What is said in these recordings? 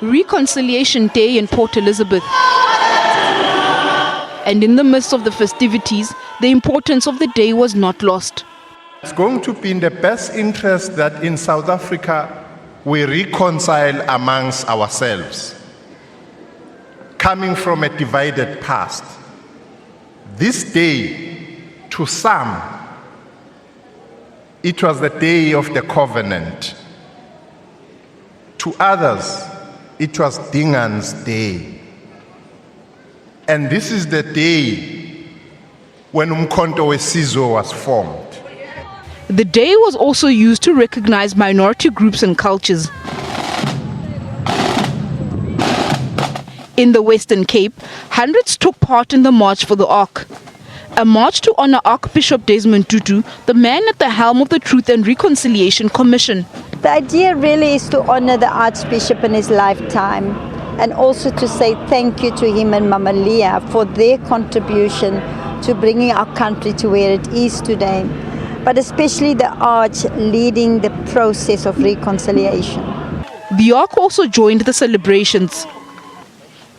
Reconciliation Day in Port Elizabeth. And in the midst of the festivities, the importance of the day was not lost. It's going to be in the best interest that in South Africa we reconcile amongst ourselves, coming from a divided past. This day, to some, it was the day of the covenant. To others, it was Dingan's day. And this is the day when Umkhonto weSizwe was formed. The day was also used to recognize minority groups and cultures. In the Western Cape, hundreds took part in the March for the Ark. A march to honor Archbishop Desmond Tutu, the man at the helm of the Truth and Reconciliation Commission. The idea really is to honor the Archbishop in his lifetime and also to say thank you to him and Mama Leah for their contribution to bringing our country to where it is today, but especially the Arch leading the process of reconciliation. The Ark also joined the celebrations.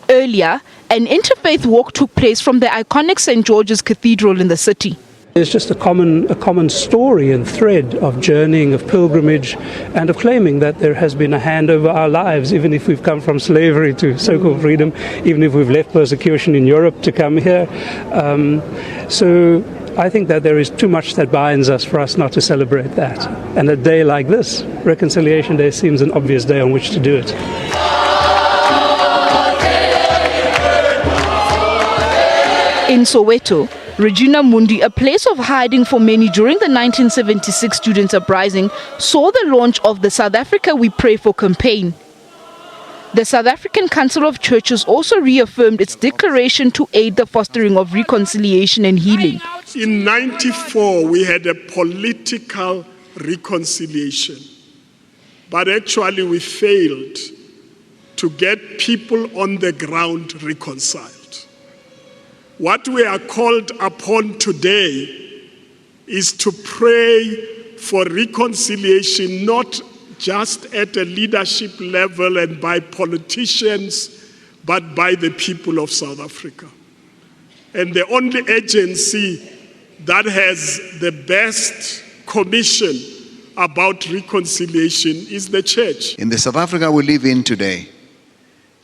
Earlier, an interfaith walk took place from the iconic St. George's Cathedral in the city. It's just a common story and thread of journeying, of pilgrimage, and of claiming that there has been a hand over our lives, even if we've come from slavery to so-called freedom, even if we've left persecution in Europe to come here. So I think that there is too much that binds us for us not to celebrate that. And a day like this, Reconciliation Day, seems an obvious day on which to do it. In Soweto, Regina Mundi, a place of hiding for many during the 1976 students' uprising, saw the launch of the South Africa We Pray For campaign. The South African Council of Churches also reaffirmed its declaration to aid the fostering of reconciliation and healing. In '94, we had a political reconciliation, but actually we failed to get people on the ground reconciled. What we are called upon today is to pray for reconciliation, not just at a leadership level and by politicians, but by the people of South Africa. And the only agency that has the best commission about reconciliation is the church. In the South Africa we live in today,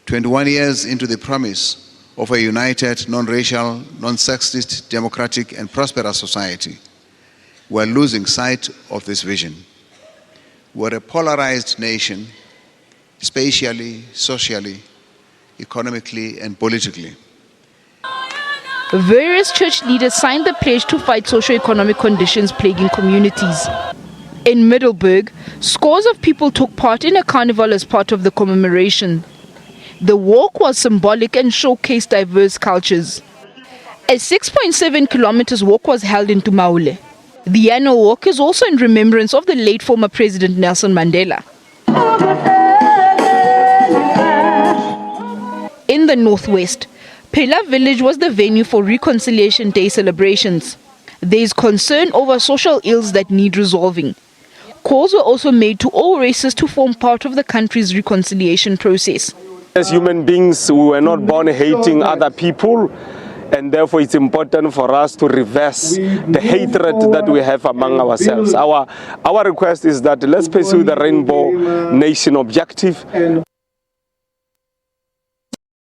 21 years into the promise of a united, non-racial, non-sexist, democratic and prosperous society, we're losing sight of this vision. We're a polarized nation, spatially, socially, economically and politically. Various church leaders signed the pledge to fight socio-economic conditions plaguing communities. In Middelburg, scores of people took part in a carnival as part of the commemoration. The walk was symbolic and showcased diverse cultures. A 6.7 kilometers walk was held in Tumaule. The annual walk is also in remembrance of the late former President Nelson Mandela. In the Northwest, Phela Village was the venue for Reconciliation Day celebrations. There is concern over social ills that need resolving. Calls were also made to all races to form part of the country's reconciliation process. As human beings, we were not born hating other people, and therefore it's important for us to reverse the hatred that we have among ourselves. Our request is that let's pursue the Rainbow Nation objective.